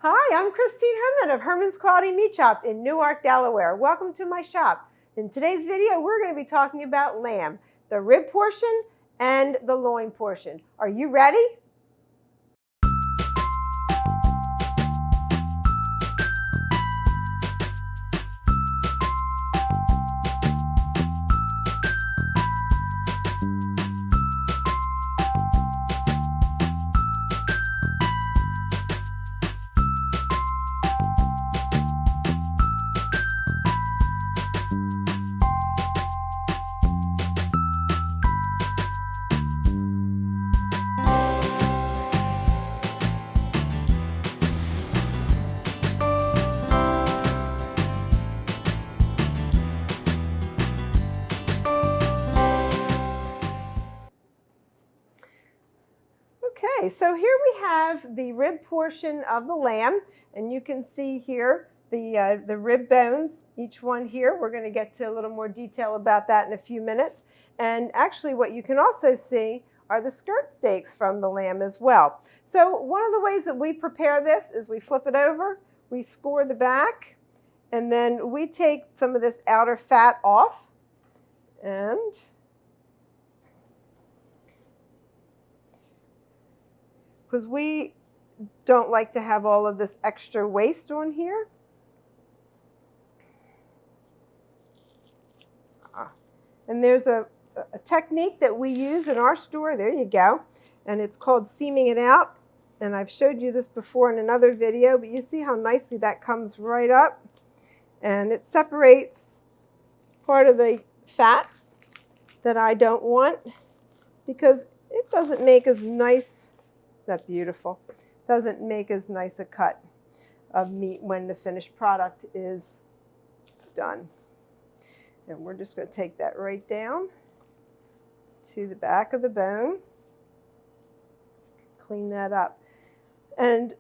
Hi, I'm Christine Herman of Herman's Quality Meat Shop in Newark, Delaware. Welcome to my shop. In today's video, we're going to be talking about lamb, the rib portion and the loin portion. Are you ready? Okay, so here we have the rib portion of the lamb, and you can see here the rib bones, each one here. We're going to get to a little more detail about that in a few minutes. And actually what you can also see are the skirt steaks from the lamb as well. So one of the ways that we prepare this is we flip it over, we score the back, and then we take some of this outer fat off, and because we don't like to have all of this extra waste on here. And there's a technique that we use in our store, there you go, and it's called seaming it out. And I've showed you this before in another video, but you see how nicely that comes right up. And it separates part of the fat that I don't want because it doesn't make as nice. That's beautiful. Doesn't make as nice a cut of meat when the finished product is done. And we're just going to take that right down to the back of the bone. Clean that up. And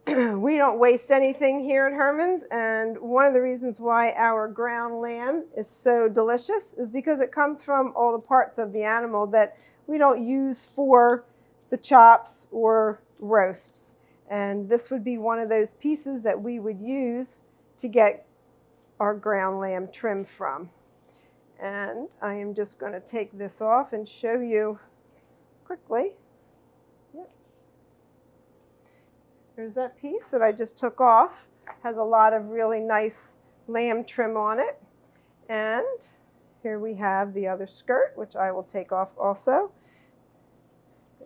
we don't waste anything here at Herman's, and one of the reasons why our ground lamb is so delicious is because it comes from all the parts of the animal that we don't use for the chops or roasts. And this would be one of those pieces that we would use to get our ground lamb trim from. And I am just going to take this off and show you quickly. Yep. There's that piece that I just took off. Has a lot of really nice lamb trim on it. And here we have the other skirt, which I will take off also.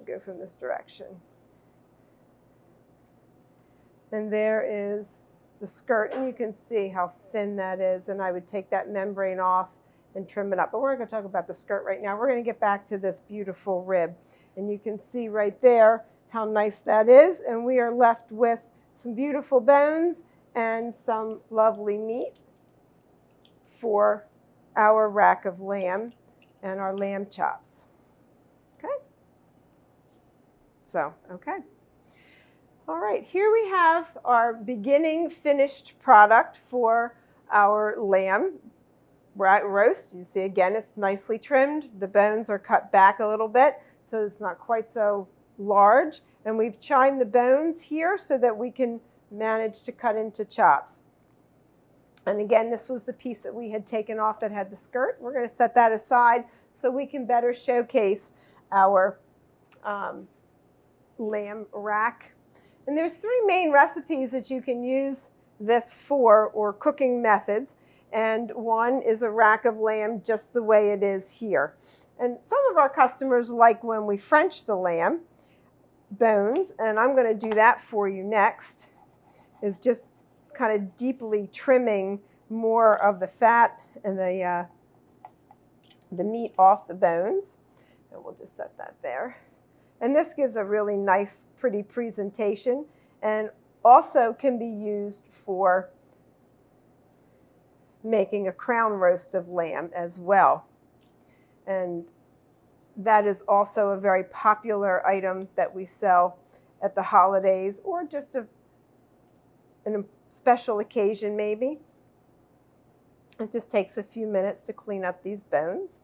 Go from this direction. And there is the skirt, and you can see how thin that is, and I would take that membrane off and trim it up. But we're not going to talk about the skirt right now. We're going to get back to this beautiful rib, and you can see right there how nice that is, and we are left with some beautiful bones and some lovely meat for our rack of lamb and our lamb chops. Okay? So, okay. All right, here we have our beginning finished product for our lamb roast. You see again, it's nicely trimmed. The bones are cut back a little bit, so it's not quite so large. And we've chimed the bones here so that we can manage to cut into chops. And again, this was the piece that we had taken off that had the skirt. We're going to set that aside so we can better showcase our lamb rack. And there's three main recipes that you can use this for, or cooking methods. And one is a rack of lamb just the way it is here. And some of our customers like when we French the lamb bones, and I'm going to do that for you next, is just kind of deeply trimming more of the fat and the meat off the bones. And we'll just set that there. And this gives a really nice, pretty presentation, and also can be used for making a crown roast of lamb as well. And that is also a very popular item that we sell at the holidays or just a special occasion maybe. It just takes a few minutes to clean up these bones.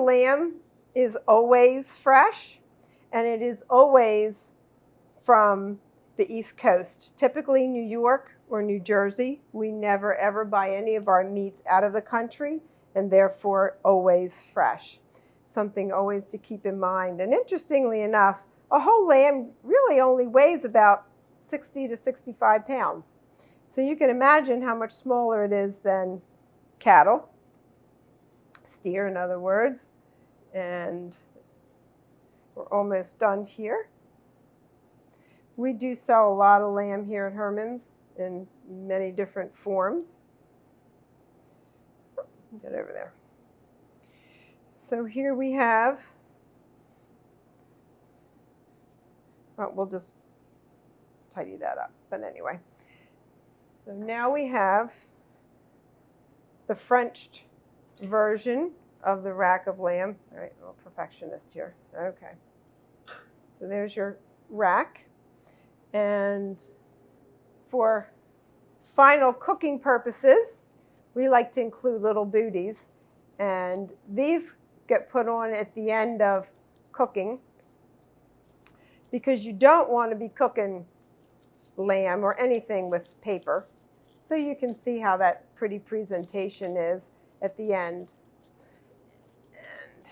lamb is always fresh, and it is always from the East Coast, typically New York or New Jersey. We never ever buy any of our meats out of the country, and therefore always fresh. Something always to keep in mind. And interestingly enough, a whole lamb really only weighs about 60 to 65 pounds. So you can imagine how much smaller it is than cattle, steer in other words. And we're almost done here. We do sell a lot of lamb here at Herman's in many different forms. Get over there. So here we have, we'll just tidy that up, but anyway. So now we have the Frenched version of the rack of lamb. All right, a little perfectionist here. Okay. So there's your rack. And for final cooking purposes, we like to include little booties. And these get put on at the end of cooking because you don't want to be cooking lamb or anything with paper. So you can see how that pretty presentation is at the end. And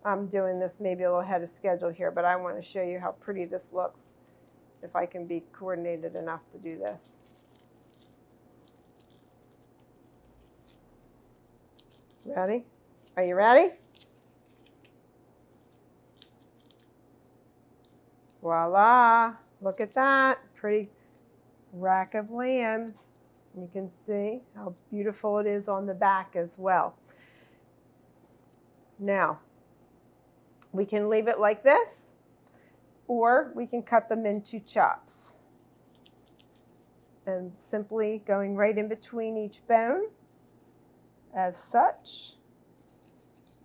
I'm doing this maybe a little ahead of schedule here, but I want to show you how pretty this looks if I can be coordinated enough to do this. Ready? Are you ready? Voila! Look at that. Pretty rack of lamb. You can see how beautiful it is on the back as well. Now, we can leave it like this, or we can cut them into chops. And simply going right in between each bone as such.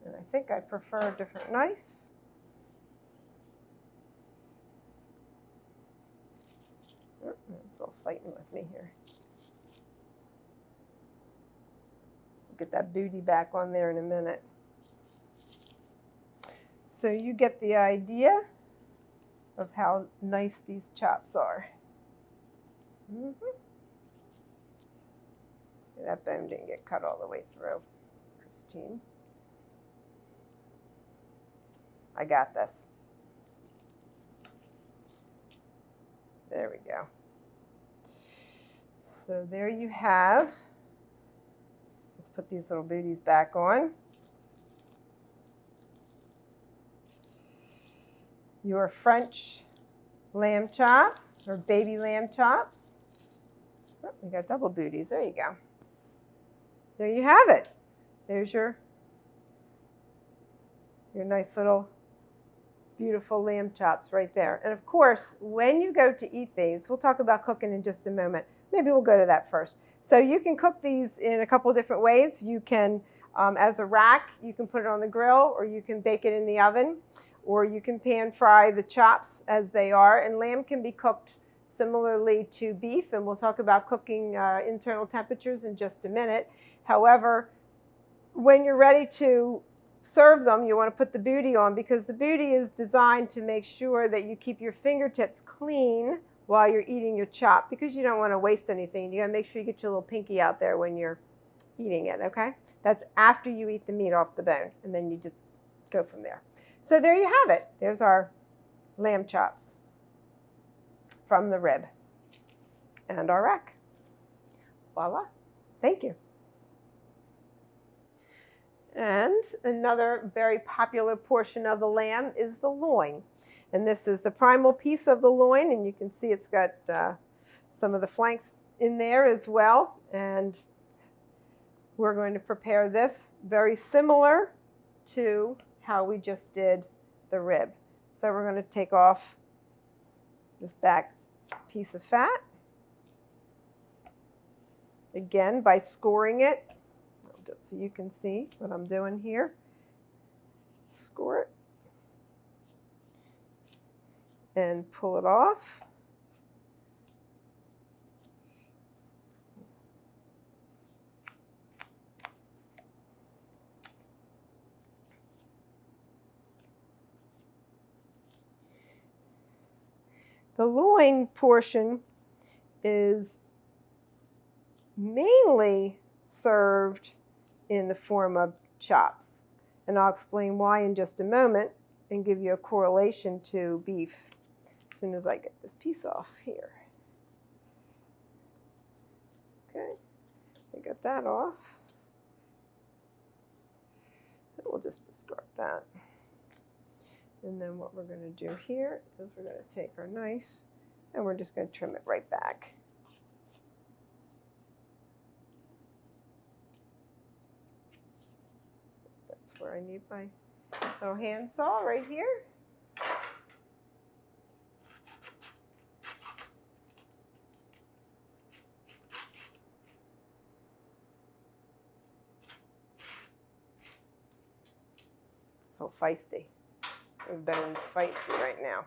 And I think I prefer a different knife. Oh, it's still fighting with me here. We'll get that booty back on there in a minute. So you get the idea of how nice these chops are. That bone didn't get cut all the way through, Christine. I got this. There we go. So there you have. Let's put these little booties back on. Your French lamb chops or baby lamb chops. Oh, we got double booties. There you go. There you have it. There's your nice little beautiful lamb chops right there. And of course, when you go to eat these, we'll talk about cooking in just a moment. Maybe we'll go to that first. So you can cook these in a couple of different ways. You can, as a rack, you can put it on the grill, or you can bake it in the oven, or you can pan fry the chops as they are. And lamb can be cooked similarly to beef, and we'll talk about cooking internal temperatures in just a minute. However, when you're ready to serve them, you want to put the booty on, because the booty is designed to make sure that you keep your fingertips clean while you're eating your chop, because you don't want to waste anything. You got to make sure you get your little pinky out there when you're eating it, okay? That's after you eat the meat off the bone, and then you just go from there. So there you have it. There's our lamb chops from the rib and our rack. Voila. Thank you. And another very popular portion of the lamb is the loin. And this is the primal piece of the loin, and you can see it's got some of the flanks in there as well. And we're going to prepare this very similar to how we just did the rib. So we're going to take off this back piece of fat, again by scoring it, so you can see what I'm doing here. Score it and pull it off. The loin portion is mainly served in the form of chops. And I'll explain why in just a moment and give you a correlation to beef as soon as I get this piece off here. Okay, I got that off. We'll just discard that. And then what we're going to do here is we're going to take our knife and we're just going to trim it right back. That's where I need my little hand saw right here. So feisty. My bone's feisty right now.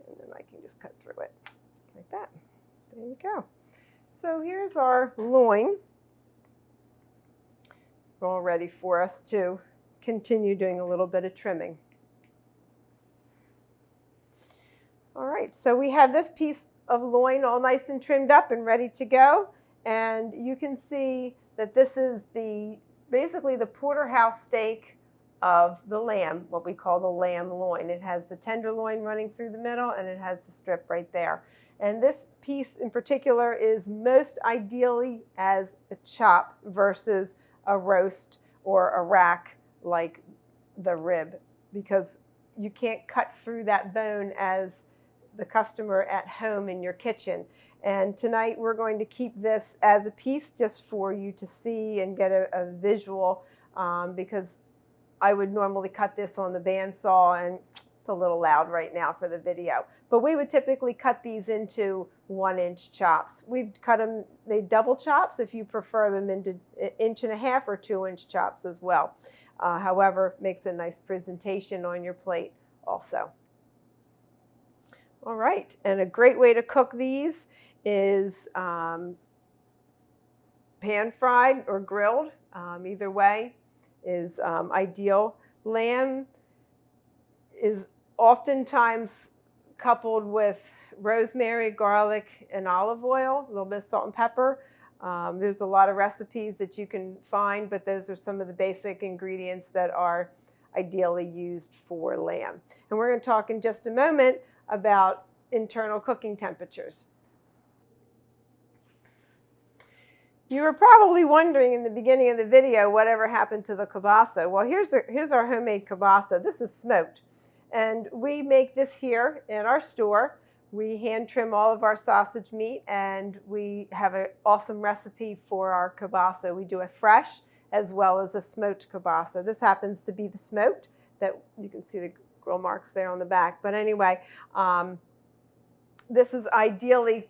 And then I can just cut through it like that. There you go. So here's our loin, all ready for us to continue doing a little bit of trimming. All right, so we have this piece of loin all nice and trimmed up and ready to go. And you can see that this is basically the porterhouse steak of the lamb, what we call the lamb loin. It has the tenderloin running through the middle and it has the strip right there. And this piece in particular is most ideally as a chop versus a roast or a rack like the rib, because you can't cut through that bone as the customer at home in your kitchen. And tonight we're going to keep this as a piece just for you to see and get a visual, because I would normally cut this on the bandsaw and it's a little loud right now for the video. But we would typically cut these into 1-inch chops. We've cut them, they double chops if you prefer them into 1.5 inch or 2-inch chops as well. However, makes a nice presentation on your plate also. All right, and a great way to cook these is pan fried or grilled. Either way is ideal. Lamb is oftentimes coupled with rosemary, garlic, and olive oil, a little bit of salt and pepper. There's a lot of recipes that you can find, but those are some of the basic ingredients that are ideally used for lamb. And we're going to talk in just a moment about internal cooking temperatures. You were probably wondering in the beginning of the video whatever happened to the kielbasa. Well, here's our homemade kielbasa. This is smoked. And we make this here in our store. We hand trim all of our sausage meat, and we have an awesome recipe for our kielbasa. We do a fresh as well as a smoked kielbasa. This happens to be the smoked that you can see the grill marks there on the back. But anyway, this is ideally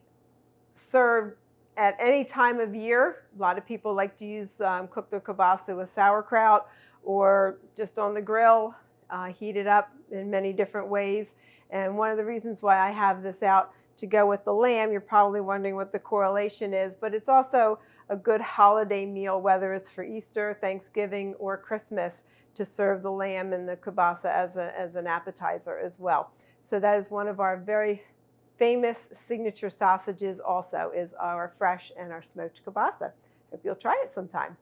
served at any time of year. A lot of people like to use cook their kielbasa with sauerkraut or just on the grill, heat it up in many different ways. And one of the reasons why I have this out to go with the lamb, you're probably wondering what the correlation is, but it's also a good holiday meal, whether it's for Easter, Thanksgiving, or Christmas, to serve the lamb and the kielbasa as an appetizer as well. So that is one of our very famous signature sausages also, is our fresh and our smoked kielbasa. Hope you'll try it sometime.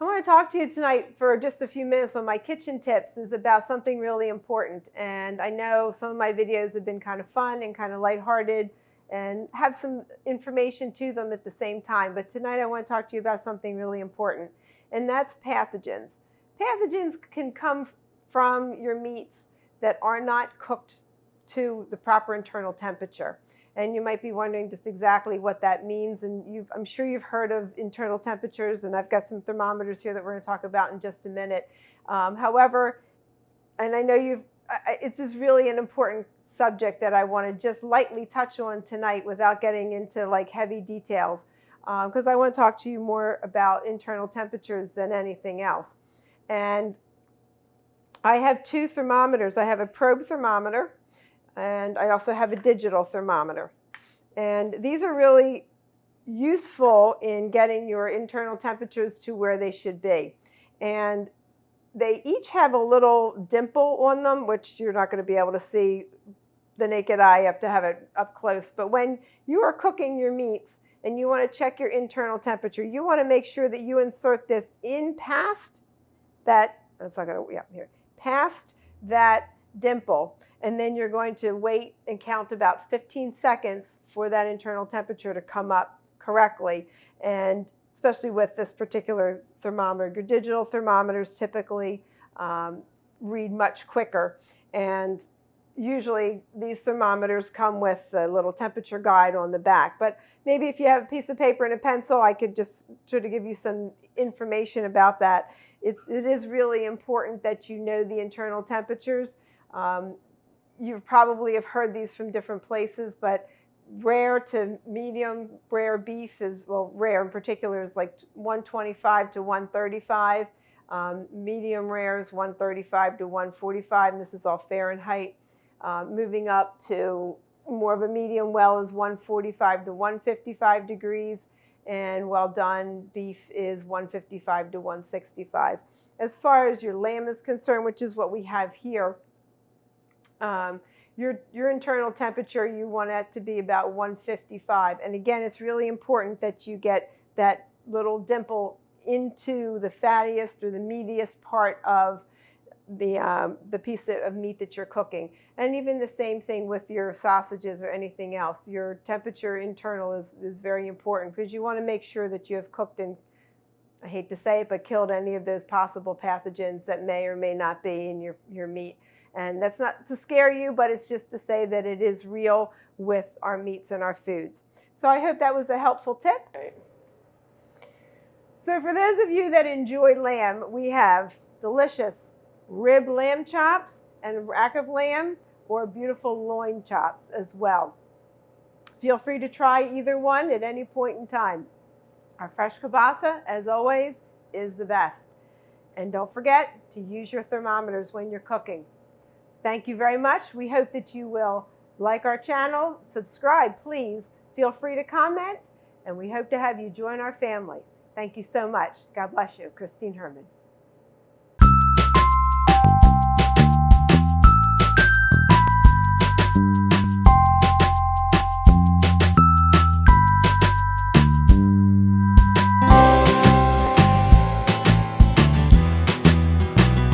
I want to talk to you tonight for just a few minutes on my kitchen tips is about something really important. And I know some of my videos have been kind of fun and kind of lighthearted and have some information to them at the same time. But tonight I want to talk to you about something really important, and that's pathogens. Pathogens can come from your meats that are not cooked to the proper internal temperature. And you might be wondering just exactly what that means. And I'm sure you've heard of internal temperatures, and I've got some thermometers here that we're going to talk about in just a minute. However, and I know it's just really an important subject that I want to just lightly touch on tonight without getting into like heavy details, because I want to talk to you more about internal temperatures than anything else. And I have two thermometers. I have a probe thermometer, and I also have a digital thermometer. And these are really useful in getting your internal temperatures to where they should be. And they each have a little dimple on them, which you're not going to be able to see the naked eye. You have to have it up close. But when you are cooking your meats and you want to check your internal temperature, you want to make sure that you insert this in past that, that's not going to, yeah, here, past that dimple. And then you're going to wait and count about 15 seconds for that internal temperature to come up correctly. And especially with this particular thermometer, your digital thermometers typically read much quicker. And usually these thermometers come with a little temperature guide on the back. But maybe if you have a piece of paper and a pencil, I could just sort of give you some information about that. It is really important that you know the internal temperatures. You probably have heard these from different places, but rare to medium rare beef is, well, rare in particular is like 125 to 135. Medium rare is 135 to 145, and this is all Fahrenheit. Moving up to more of a medium well is 145 to 155 degrees, and well done beef is 155 to 165. As far as your lamb is concerned, which is what we have here, your internal temperature, you want it to be about 155. And again, it's really important that you get that little dimple into the fattiest or the meatiest part of the piece of meat that you're cooking. And even the same thing with your sausages or anything else. Your temperature internal is very important because you want to make sure that you have cooked and, I hate to say it, but killed any of those possible pathogens that may or may not be in your meat. And that's not to scare you, but it's just to say that it is real with our meats and our foods. So I hope that was a helpful tip. So for those of you that enjoy lamb, we have delicious rib lamb chops and rack of lamb or beautiful loin chops as well. Feel free to try either one at any point in time. Our fresh kielbasa, as always, is the best. And don't forget to use your thermometers when you're cooking. Thank you very much. We hope that you will like our channel, subscribe, please. Feel free to comment, and we hope to have you join our family. Thank you so much. God bless you. Christine Herman.